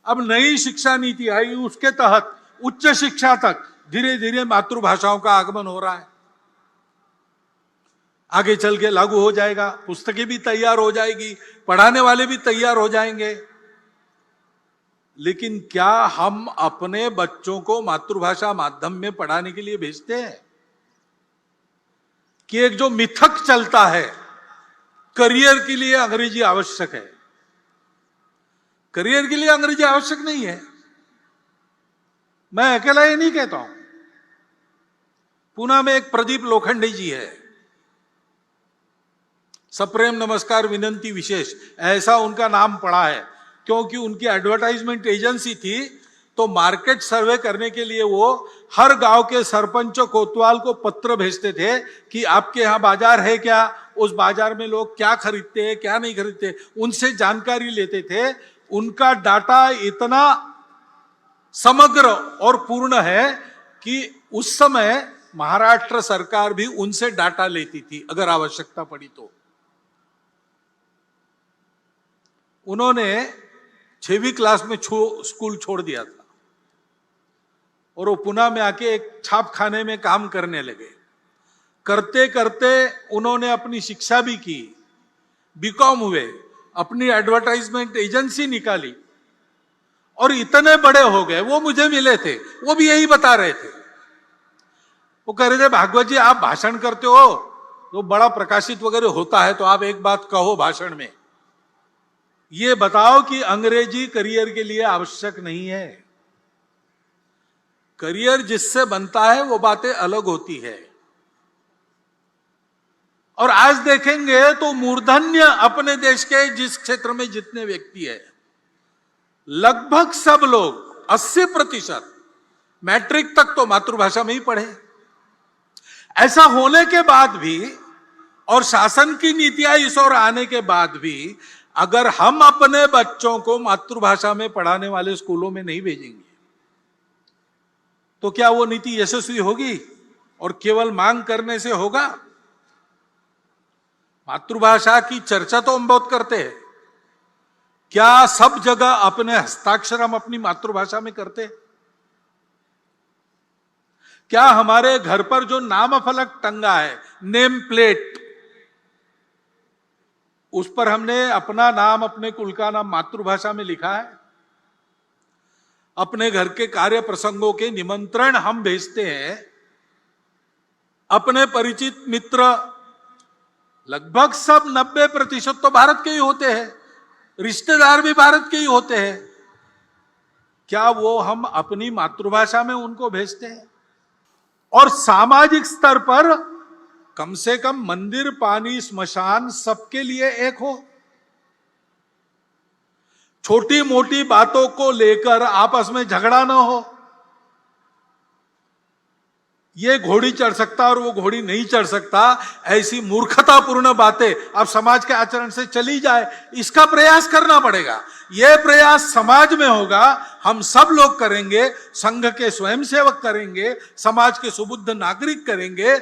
अब नई शिक्षा नीति आई, उसके तहत उच्च शिक्षा तक धीरे धीरे मातृभाषाओं का आगमन हो रहा है। आगे चल के लागू हो जाएगा, पुस्तकें भी तैयार हो जाएगी, पढ़ाने वाले भी तैयार हो जाएंगे। लेकिन क्या हम अपने बच्चों को मातृभाषा माध्यम में पढ़ाने के लिए भेजते हैं? कि एक जो मिथक चलता है, करियर के लिए अंग्रेजी आवश्यक है। करियर के लिए अंग्रेजी आवश्यक नहीं है। मैं अकेला ये नहीं कहता हूं। पुणे में एक प्रदीप लोखंडे जी है, सप्रेम नमस्कार विनंती विशेष, ऐसा उनका नाम पड़ा है, क्योंकि उनकी एडवर्टाइजमेंट एजेंसी थी। तो मार्केट सर्वे करने के लिए वो हर गांव के सरपंच कोतवाल को पत्र भेजते थे कि आपके यहाँ बाजार है क्या, उस बाजार में लोग क्या खरीदते हैं क्या नहीं खरीदते, उनसे जानकारी लेते थे। उनका डाटा इतना समग्र और पूर्ण है कि उस समय महाराष्ट्र सरकार भी उनसे डाटा लेती थी अगर आवश्यकता पड़ी तो। उन्होंने 6वीं क्लास में स्कूल छोड़ दिया था और वो पुणे में आके एक छापखाने में काम करने लगे। करते करते उन्होंने अपनी शिक्षा भी की, बीकॉम हुए, अपनी एडवर्टाइजमेंट एजेंसी निकाली और इतने बड़े हो गए। वो मुझे मिले थे, वो भी यही बता रहे थे। वो कह रहे थे, भागवत जी आप भाषण करते हो तो बड़ा प्रकाशित वगैरह होता है, तो आप एक बात कहो भाषण में, ये बताओ कि अंग्रेजी करियर के लिए आवश्यक नहीं है। करियर जिससे बनता है वो बातें अलग होती है। और आज देखेंगे तो मूर्धन्य अपने देश के जिस क्षेत्र में जितने व्यक्ति है, लगभग सब लोग 80% मैट्रिक तक तो मातृभाषा में ही पढ़े। ऐसा होने के बाद भी और शासन की नीतियां इस ओर आने के बाद भी अगर हम अपने बच्चों को मातृभाषा में पढ़ाने वाले स्कूलों में नहीं भेजेंगे तो क्या वो नीति यशस्वी होगी? और केवल मांग करने से होगा? मातृभाषा की चर्चा तो हम बहुत करते हैं, क्या सब जगह अपने हस्ताक्षर हम अपनी मातृभाषा में करते हैं? क्या हमारे घर पर जो नाम फलक टंगा है, नेम प्लेट, उस पर हमने अपना नाम, अपने कुल का नाम मातृभाषा में लिखा है? अपने घर के कार्य प्रसंगों के निमंत्रण हम भेजते हैं, अपने परिचित मित्र लगभग सब 90% तो भारत के ही होते हैं, रिश्तेदार भी भारत के ही होते हैं, क्या वो हम अपनी मातृभाषा में उनको भेजते हैं? और सामाजिक स्तर पर कम से कम मंदिर, पानी, स्मशान सबके लिए एक हो। छोटी मोटी बातों को लेकर आपस में झगड़ा ना हो। ये घोड़ी चढ़ सकता और वो घोड़ी नहीं चढ़ सकता, ऐसी मूर्खतापूर्ण बातें अब समाज के आचरण से चली जाए, इसका प्रयास करना पड़ेगा। यह प्रयास समाज में होगा, हम सब लोग करेंगे, संघ के स्वयंसेवक करेंगे, समाज के सुबुद्ध नागरिक करेंगे,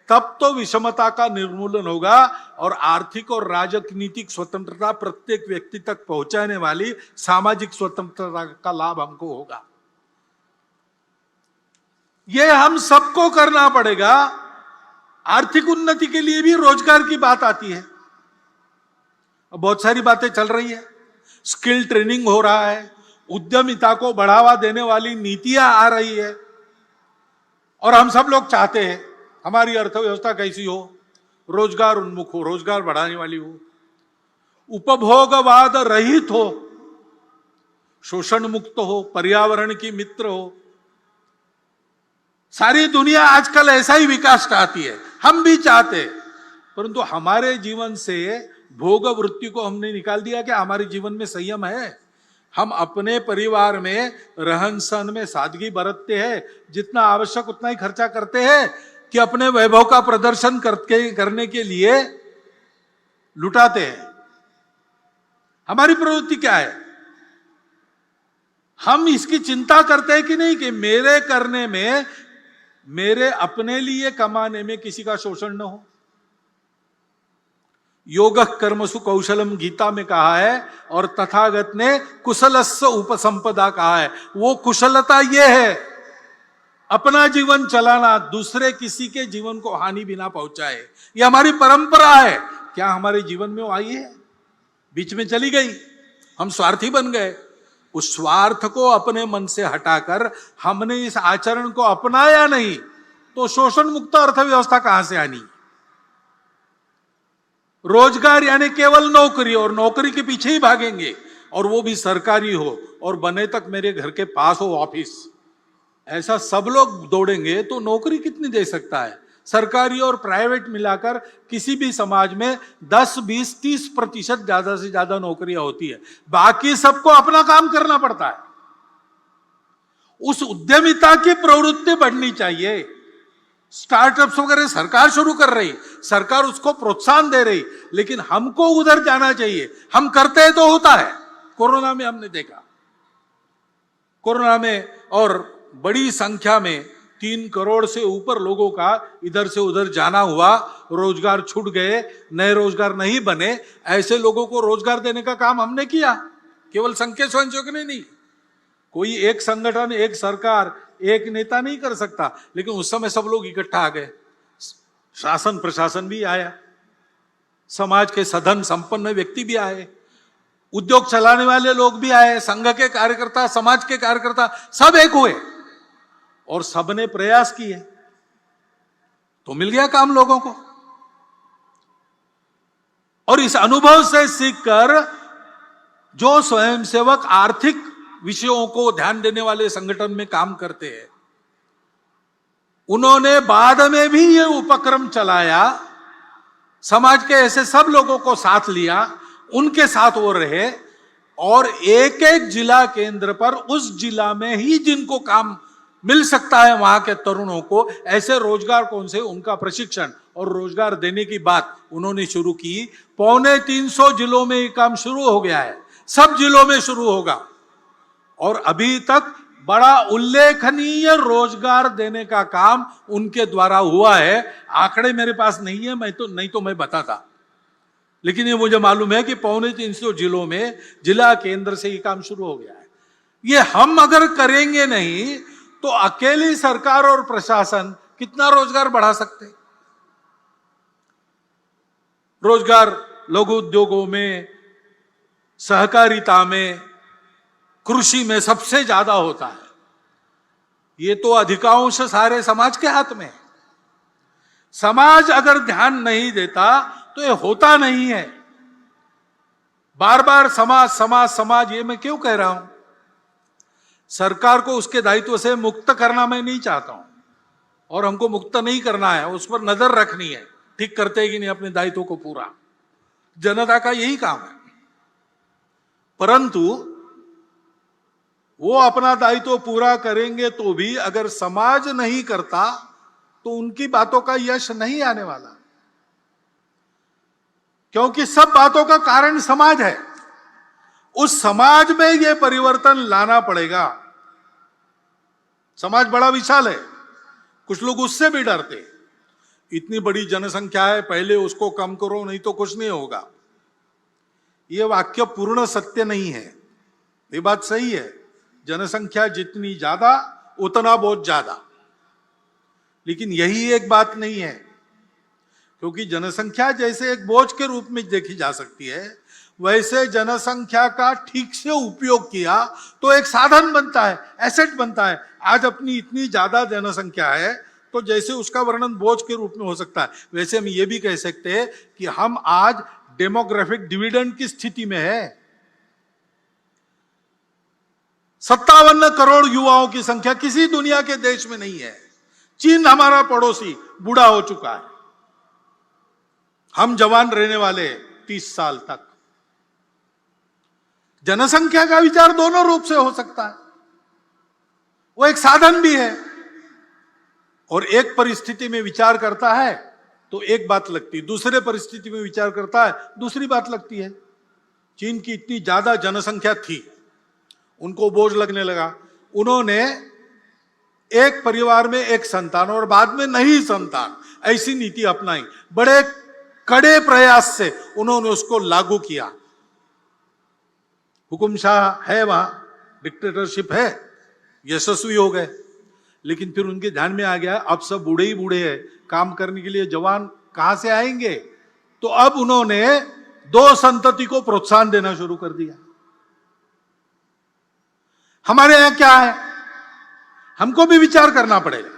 तब तो विषमता का निर्मूलन होगा और आर्थिक और राजनीतिक स्वतंत्रता प्रत्येक व्यक्ति तक पहुंचाने वाली सामाजिक स्वतंत्रता का लाभ हमको होगा। यह हम सबको करना पड़ेगा। आर्थिक उन्नति के लिए भी रोजगार की बात आती है, बहुत सारी बातें चल रही है, स्किल ट्रेनिंग हो रहा है, उद्यमिता को बढ़ावा देने वाली नीतियां आ रही है और हम सब लोग चाहते हैं हमारी अर्थव्यवस्था कैसी हो, रोजगार उन्मुख हो, रोजगार बढ़ाने वाली हो, उपभोगवाद रहित हो, शोषण मुक्त हो, पर्यावरण की मित्र हो। सारी दुनिया आजकल ऐसा ही विकास चाहती है, हम भी चाहते हैं, परंतु हमारे जीवन से भोग वृत्ति को हमने निकाल दिया कि हमारे जीवन में संयम है। हम अपने परिवार में रहन सहन में सादगी बरतते हैं, जितना आवश्यक उतना ही खर्चा करते हैं कि अपने वैभव का प्रदर्शन करने के लिए लुटाते हैं। हमारी प्रवृत्ति क्या है? हम इसकी चिंता करते हैं कि नहीं कि मेरे करने में, मेरे अपने लिए कमाने में किसी का शोषण न हो। योगः कर्मसु कौशलम गीता में कहा है, और तथागत ने कुशलस्य उपसंपदा कहा है। वो कुशलता ये है अपना जीवन चलाना, दूसरे किसी के जीवन को हानि बिना पहुंचाए। ये हमारी परंपरा है। क्या हमारे जीवन में वो आई है? बीच में चली गई, हम स्वार्थी बन गए। उस स्वार्थ को अपने मन से हटाकर हमने इस आचरण को अपनाया नहीं तो शोषण मुक्त अर्थव्यवस्था कहां से आनी? रोजगार यानी केवल नौकरी, और नौकरी के पीछे ही भागेंगे, और वो भी सरकारी हो, और बने तक मेरे घर के पास हो ऑफिस। ऐसा सब लोग दौड़ेंगे तो नौकरी कितनी दे सकता है? सरकारी और प्राइवेट मिलाकर किसी भी समाज में 10, 20, 30% ज्यादा से ज्यादा नौकरियां होती है। बाकी सबको अपना काम करना पड़ता है। उस उद्यमिता की प्रवृत्ति बढ़नी चाहिए। स्टार्टअप्स वगैरह सरकार शुरू कर रही, सरकार उसको प्रोत्साहन दे रही, लेकिन हमको उधर जाना चाहिए। हम करते हैं तो होता है। कोरोना में हमने देखा, कोरोना में और बड़ी संख्या में 3 करोड़ से ऊपर लोगों का इधर से उधर जाना हुआ, रोजगार छूट गए, नए रोजगार नहीं बने। ऐसे लोगों को रोजगार देने का काम हमने किया, केवल संघ के स्वयंसेवक ने नहीं। कोई एक संगठन, एक सरकार, एक नेता नहीं कर सकता, लेकिन उस समय सब लोग इकट्ठा आ गए। शासन प्रशासन भी आया, समाज के सधन संपन्न व्यक्ति भी आए, उद्योग चलाने वाले लोग भी आए, संघ के कार्यकर्ता, समाज के कार्यकर्ता, सब एक हुए और सबने प्रयास किए तो मिल गया काम लोगों को। और इस अनुभव से सीखकर जो स्वयंसेवक आर्थिक विषयों को ध्यान देने वाले संगठन में काम करते हैं, उन्होंने बाद में भी ये उपक्रम चलाया, समाज के ऐसे सब लोगों को साथ लिया, उनके साथ वो रहे, और एक एक जिला केंद्र पर उस जिला में ही जिनको काम मिल सकता है वहां के तरुणों को ऐसे रोजगार कौन से, उनका प्रशिक्षण और रोजगार देने की बात उन्होंने शुरू की। 350 जिलों में ये काम शुरू हो गया है, सब जिलों में शुरू होगा, और अभी तक बड़ा उल्लेखनीय रोजगार देने का काम उनके द्वारा हुआ है। आंकड़े मेरे पास नहीं है, नहीं तो मैं बताता, लेकिन ये मुझे मालूम है कि 350 जिलों में जिला केंद्र से ये काम शुरू हो गया है। ये हम अगर करेंगे नहीं तो अकेली सरकार और प्रशासन कितना रोजगार बढ़ा सकते? रोजगार लघु उद्योगों में, सहकारिता में, कृषि में सबसे ज्यादा होता है। ये तो अधिकांश सारे समाज के हाथ में है। समाज अगर ध्यान नहीं देता तो ये होता नहीं है। बार बार समाज समाज समाज, ये मैं क्यों कह रहा हूं? सरकार को उसके दायित्व से मुक्त करना मैं नहीं चाहता हूं, और हमको मुक्त नहीं करना है, उस पर नजर रखनी है, ठीक करते हैं कि नहीं अपने दायित्व को पूरा। जनता का यही काम है। परंतु वो अपना दायित्व पूरा करेंगे तो भी अगर समाज नहीं करता तो उनकी बातों का यश नहीं आने वाला, क्योंकि सब बातों का कारण समाज है। उस समाज में यह परिवर्तन लाना पड़ेगा। समाज बड़ा विशाल है, कुछ लोग उससे भी डरते, इतनी बड़ी जनसंख्या है, पहले उसको कम करो नहीं तो कुछ नहीं होगा। यह वाक्य पूर्ण सत्य नहीं है। ये बात सही है, जनसंख्या जितनी ज्यादा उतना बहुत ज्यादा, लेकिन यही एक बात नहीं है, क्योंकि जनसंख्या जैसे एक बोझ के रूप में देखी जा सकती है, वैसे जनसंख्या का ठीक से उपयोग किया तो एक साधन बनता है, एसेट बनता है। आज अपनी इतनी ज्यादा जनसंख्या है तो जैसे उसका वर्णन बोझ के रूप में हो सकता है, वैसे हम ये भी कह सकते हैं कि हम आज डेमोग्राफिक डिविडेंड की स्थिति में है। 57 करोड़ युवाओं की संख्या किसी दुनिया के देश में नहीं है। चीन हमारा पड़ोसी बूढ़ा हो चुका है, हम जवान रहने वाले 30 साल तक। जनसंख्या का विचार दोनों रूप से हो सकता है, वो एक साधन भी है, और एक परिस्थिति में विचार करता है तो एक बात लगती है, दूसरे परिस्थिति में विचार करता है दूसरी बात लगती है। चीन की इतनी ज्यादा जनसंख्या थी, उनको बोझ लगने लगा, उन्होंने एक परिवार में एक संतान और बाद में नहीं संतान, ऐसी नीति अपनाई। बड़े कड़े प्रयास से उन्होंने उसको लागू किया। हुकुमशाह है वहां, डिक्टेटरशिप है, यशस्वी हो गए। लेकिन फिर उनके ध्यान में आ गया अब सब बूढ़े ही बूढ़े हैं, काम करने के लिए जवान कहां से आएंगे। तो अब उन्होंने दो संतति को प्रोत्साहन देना शुरू कर दिया। हमारे यहां क्या है, हमको भी विचार करना पड़ेगा।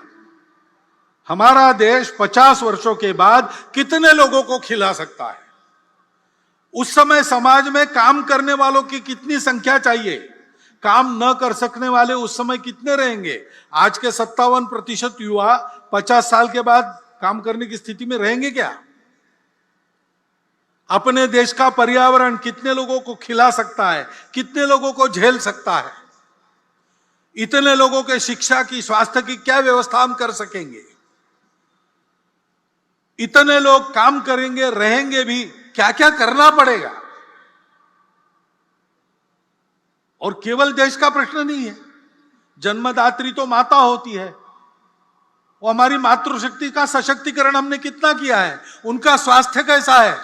हमारा देश 50 वर्षों के बाद कितने लोगों को खिला सकता है। उस समय समाज में काम करने वालों की कितनी संख्या चाहिए, काम न कर सकने वाले उस समय कितने रहेंगे। आज के 57% युवा 50 साल के बाद काम करने की स्थिति में रहेंगे क्या। अपने देश का पर्यावरण कितने लोगों को खिला सकता है, कितने लोगों को झेल सकता है। इतने लोगों के शिक्षा की, स्वास्थ्य की क्या व्यवस्था हम कर सकेंगे। इतने लोग काम करेंगे, रहेंगे भी, क्या क्या करना पड़ेगा। और केवल देश का प्रश्न नहीं है, जन्मदात्री तो माता होती है, वो हमारी मातृशक्ति का सशक्तिकरण हमने कितना किया है, उनका स्वास्थ्य कैसा है,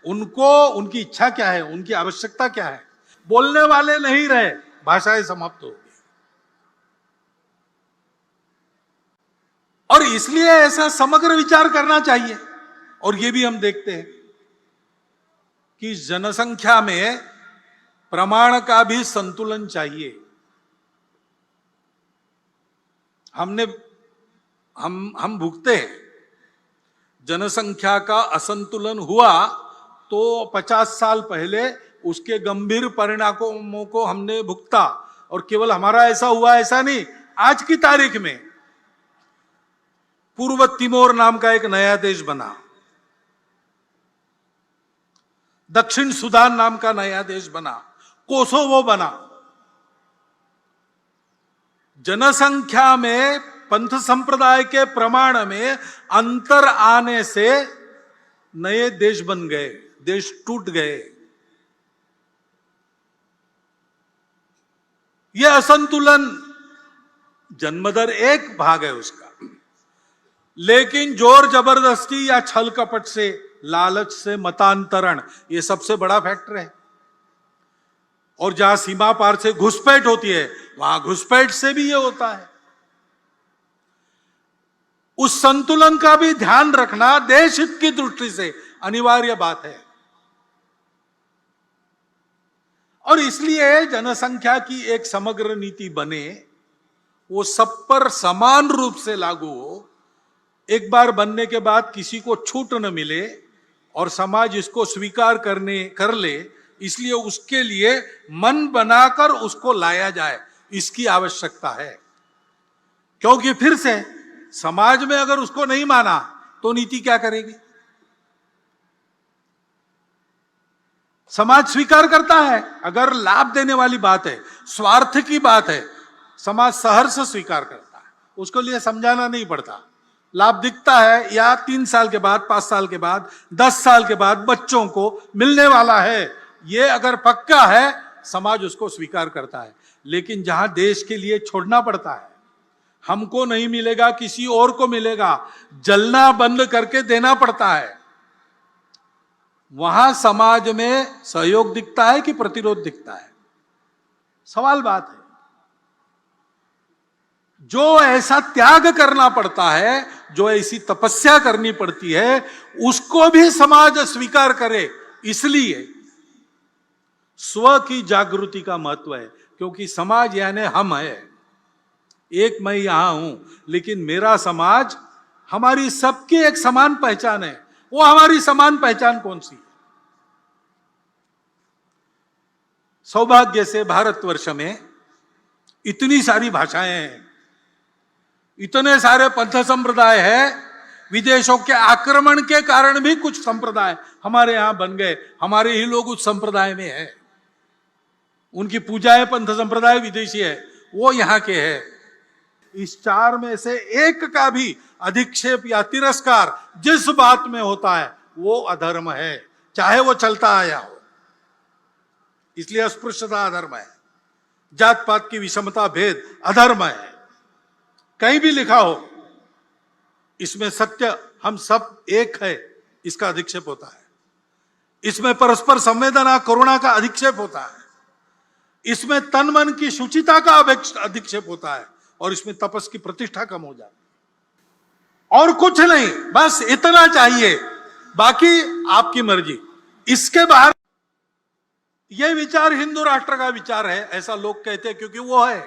उनको उनकी इच्छा क्या है, उनकी आवश्यकता क्या है। बोलने वाले नहीं रहे, भाषाएं समाप्त हो गई। और इसलिए ऐसा समग्र विचार करना चाहिए। और ये भी हम देखते हैं कि जनसंख्या में प्रमाण का भी संतुलन चाहिए। हम भुगते हैं, जनसंख्या का असंतुलन हुआ तो 50 साल पहले उसके गंभीर परिणामों को हमने भुगता। और केवल हमारा ऐसा हुआ ऐसा नहीं, आज की तारीख में पूर्व तिमोर नाम का एक नया देश बना, दक्षिण सुदान नाम का नया देश बना, कोसोवो बना। जनसंख्या में पंथ संप्रदाय के प्रमाण में अंतर आने से नए देश बन गए, देश टूट गए। यह असंतुलन, जन्मदर एक भाग है उसका, लेकिन जोर जबरदस्ती या छल कपट से, लालच से मतांतरण, यह सबसे बड़ा फैक्टर है। और जहां सीमा पार से घुसपैठ होती है, वहां घुसपैठ से भी यह होता है। उस संतुलन का भी ध्यान रखना देश हित की दृष्टि से अनिवार्य बात है। और इसलिए जनसंख्या की एक समग्र नीति बने, वो सब पर समान रूप से लागू हो। एक बार बनने के बाद किसी को छूट न मिले और समाज इसको स्वीकार कर ले, इसलिए उसके लिए मन बनाकर उसको लाया जाए, इसकी आवश्यकता है। क्योंकि फिर से समाज में अगर उसको नहीं माना तो नीति क्या करेगी। समाज स्वीकार करता है, अगर लाभ देने वाली बात है, स्वार्थ की बात है, समाज सहर्ष स्वीकार करता है, उसको लिए समझाना नहीं पड़ता। लाभ दिखता है या 3 साल के बाद, 5 साल के बाद, 10 साल के बाद बच्चों को मिलने वाला है, ये अगर पक्का है, समाज उसको स्वीकार करता है। लेकिन जहां देश के लिए छोड़ना पड़ता है, हमको नहीं मिलेगा किसी और को मिलेगा, जलना बंद करके देना पड़ता है, वहां समाज में सहयोग दिखता है कि प्रतिरोध दिखता है। सवाल बात है। जो ऐसा त्याग करना पड़ता है, जो ऐसी तपस्या करनी पड़ती है, उसको भी समाज स्वीकार करे। इसलिए स्व की जागृति का महत्व है, क्योंकि समाज यानी हम है। एक मैं यहां हूं, लेकिन मेरा समाज, हमारी सबकी एक समान पहचान है। वो हमारी समान पहचान कौन सी है? सौभाग्य से भारतवर्ष में इतनी सारी भाषाएं हैं, इतने सारे पंथ संप्रदाय है। विदेशों के आक्रमण के कारण भी कुछ संप्रदाय हमारे यहां बन गए, हमारे ही लोग उस संप्रदाय में है। उनकी पूजाएं पंथ संप्रदाय विदेशी है, वो यहां के है। इस 4 में से एक का भी अधिक्षेप या तिरस्कार जिस बात में होता है, वो अधर्म है, चाहे वो चलता आया हो। इसलिए अस्पृश्यता अधर्म है, जात पात की विषमता, भेद अधर्म है। कहीं भी लिखा हो, इसमें सत्य हम सब एक है, इसका अधिक्षेप होता है। इसमें परस्पर संवेदना करुणा का अधिक्षेप होता है। इसमें तन मन की शुचिता का अधिक्षेप होता है और इसमें तपस की प्रतिष्ठा कम हो जाती है। और कुछ नहीं, बस इतना चाहिए, बाकी आपकी मर्जी। इसके बाहर यह विचार हिंदू राष्ट्र का विचार है, ऐसा लोग कहते हैं, क्योंकि वो है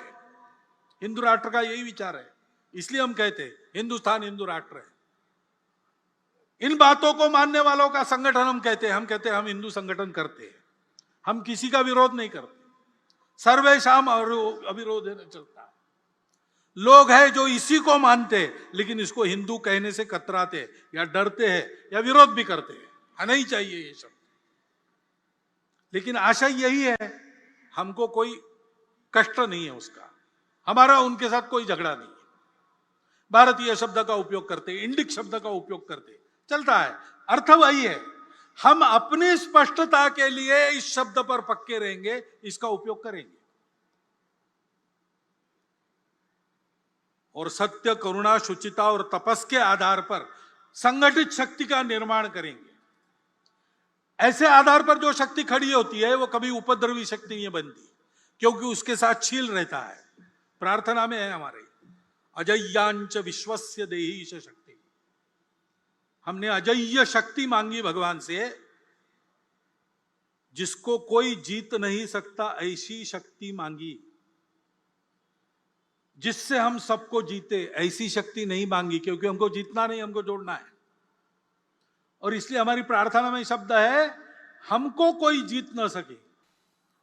हिंदू राष्ट्र का यही विचार है, इसलिए हम कहते हैं हिंदुस्तान हिंदू राष्ट्र है। इन बातों को मानने वालों का संगठन हम कहते हैं हम हिंदू संगठन करते हैं। हम किसी का विरोध नहीं करते, सर्वेशाम अविरोध चलता है। लोग हैं जो इसी को मानते लेकिन इसको हिंदू कहने से कतराते या डरते हैं या विरोध भी करते हैं, नहीं चाहिए ये शब्द। लेकिन आशय यही है, हमको कोई कष्ट नहीं है उसका, हमारा उनके साथ कोई झगड़ा नहीं है। भारतीय शब्द का उपयोग करते, इंडिक शब्द का उपयोग करते, चलता है, अर्थ वही है। हम अपनी स्पष्टता के लिए इस शब्द पर पक्के रहेंगे, इसका उपयोग करेंगे और सत्य, करुणा, शुचिता और तपस के आधार पर संगठित शक्ति का निर्माण करेंगे। ऐसे आधार पर जो शक्ति खड़ी होती है वो कभी उपद्रवी शक्ति नहीं बनती, क्योंकि उसके साथ शील रहता है। प्रार्थना में है हमारे, अजय्यांच विश्वस्य देहीश शक्ति। हमने अजय्य शक्ति मांगी भगवान से, जिसको कोई जीत नहीं सकता ऐसी शक्ति मांगी, जिससे हम सबको जीते ऐसी शक्ति नहीं मांगी, क्योंकि हमको जीतना नहीं, हमको जोड़ना है। और इसलिए हमारी प्रार्थना में शब्द है, हमको कोई जीत न सके,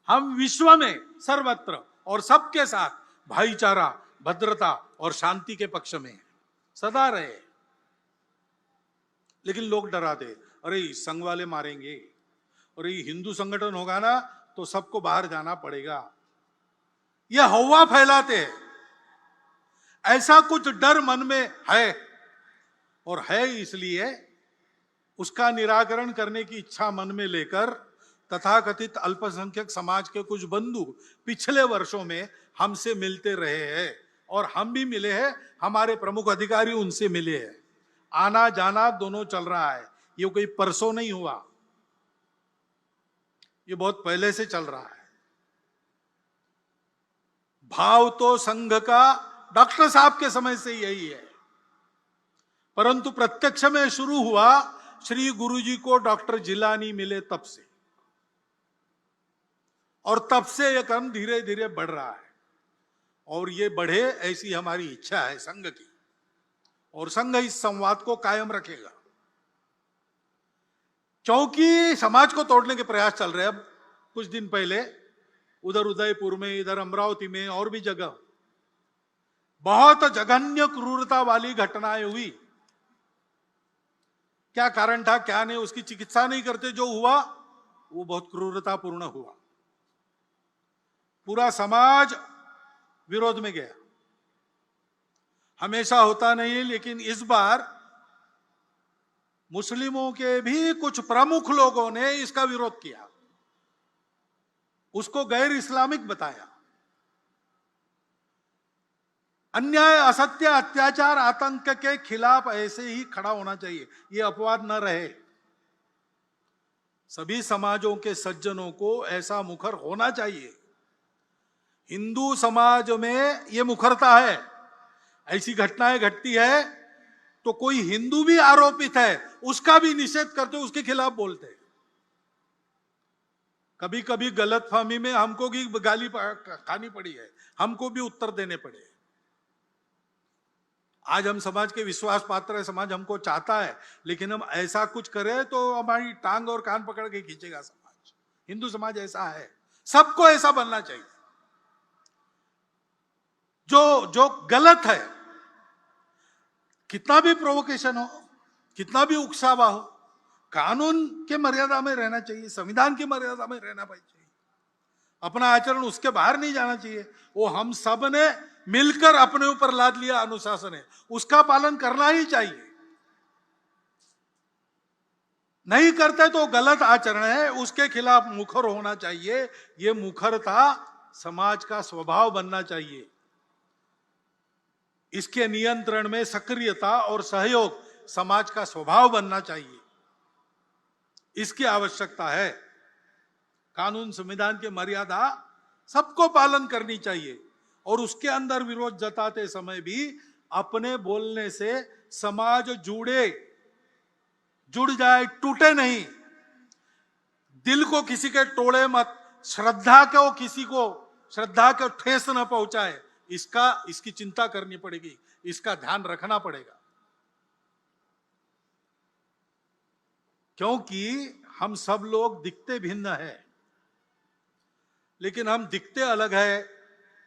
हम विश्व में सर्वत्र और सबके साथ भाईचारा, भद्रता और शांति के पक्ष में सदा रहे। लेकिन लोग डराते, अरे संघ वाले मारेंगे, अरे हिंदू संगठन होगा ना तो सबको बाहर जाना पड़ेगा, यह हवा फैलाते हैं। ऐसा कुछ डर मन में है, और है इसलिए उसका निराकरण करने की इच्छा मन में लेकर तथाकथित अल्पसंख्यक समाज के कुछ बंधु पिछले वर्षों में हमसे मिलते रहे हैं, और हम भी मिले हैं, हमारे प्रमुख अधिकारी उनसे मिले हैं। आना जाना दोनों चल रहा है, ये कोई परसों नहीं हुआ, ये बहुत पहले से चल रहा है। भाव तो संघ का डॉक्टर साहब के समय से यही है, परंतु प्रत्यक्ष में शुरू हुआ श्री गुरुजी को डॉक्टर जिलानी मिले तब से, और तब से यह क्रम धीरे धीरे बढ़ रहा है, और ये बढ़े ऐसी हमारी इच्छा है संघ की, और संघ इस संवाद को कायम रखेगा। क्योंकि समाज को तोड़ने के प्रयास चल रहे हैं। अब कुछ दिन पहले उधर उदयपुर में, इधर अमरावती में और भी जगह बहुत जघन्य क्रूरता वाली घटनाएं हुई। क्या कारण था, क्या नहीं, उसकी चिकित्सा नहीं करते, जो हुआ वो बहुत क्रूरतापूर्ण हुआ। पूरा समाज विरोध में गया। हमेशा होता नहीं, लेकिन इस बार मुस्लिमों के भी कुछ प्रमुख लोगों ने इसका विरोध किया, उसको गैर इस्लामिक बताया। अन्याय, असत्य, अत्याचार, आतंक के खिलाफ ऐसे ही खड़ा होना चाहिए, ये अपवाद न रहे। सभी समाजों के सज्जनों को ऐसा मुखर होना चाहिए। हिंदू समाज में ये मुखरता है, ऐसी घटनाएं घटती है तो कोई हिंदू भी आरोपित है, उसका भी निषेध करते, उसके खिलाफ बोलते। कभी कभी गलतफहमी में हमको भी गाली खानी पड़ी है, हमको भी उत्तर देने पड़े। आज हम समाज के विश्वास पात्र है, समाज हमको चाहता है, लेकिन हम ऐसा कुछ करें तो हमारी टांग और कान पकड़ के खींचेगा समाज। हिंदू समाज ऐसा है, सबको ऐसा बनना चाहिए। जो गलत है, कितना भी प्रोवोकेशन हो, कितना भी उकसावा हो, कानून के मर्यादा में रहना चाहिए, संविधान की मर्यादा में रहना चाहिए। अपना आचरण उसके बाहर नहीं जाना चाहिए। वो हम सब ने मिलकर अपने ऊपर लाद लिया अनुशासन है, उसका पालन करना ही चाहिए। नहीं करते तो गलत आचरण है, उसके खिलाफ मुखर होना चाहिए। ये मुखरता समाज का स्वभाव बनना चाहिए। इसके नियंत्रण में सक्रियता और सहयोग समाज का स्वभाव बनना चाहिए। इसकी आवश्यकता है। कानून संविधान की मर्यादा सबको पालन करनी चाहिए और उसके अंदर विरोध जताते समय भी अपने बोलने से समाज जुड़ जाए, टूटे नहीं। दिल को किसी के तोड़े मत, श्रद्धा को ठेस न पहुंचाए, इसकी चिंता करनी पड़ेगी, इसका ध्यान रखना पड़ेगा। क्योंकि हम सब लोग दिखते भिन्न हैं, लेकिन हम दिखते अलग है,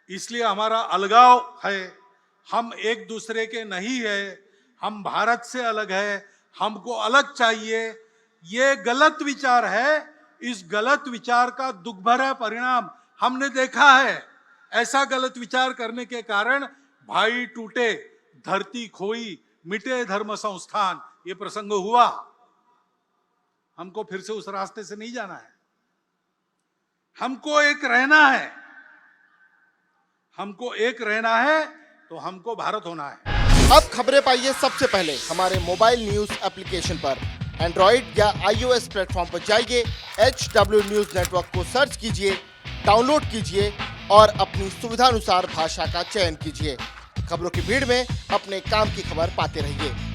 इसलिए हमारा अलगाव है। हम एक दूसरे के नहीं है, हम भारत से अलग है, हमको अलग चाहिए, ये गलत विचार है। इस गलत विचार का दुख भरा परिणाम हमने देखा है। ऐसा गलत विचार करने के कारण भाई टूटे, धरती खोई, मिटे धर्म संस्थान, ये प्रसंग हुआ। हमको फिर से उस रास्ते से नहीं जाना है। हमको एक रहना है, तो हमको भारत होना है। अब खबरें पाइए सबसे पहले हमारे मोबाइल न्यूज एप्लीकेशन पर। एंड्रॉइड या iOS प्लेटफॉर्म पर जाइए, HW न्यूज नेटवर्क को सर्च कीजिए, डाउनलोड कीजिए और अपनी सुविधानुसार भाषा का चयन कीजिए। खबरों की भीड़ में अपने काम की खबर पाते रहिए।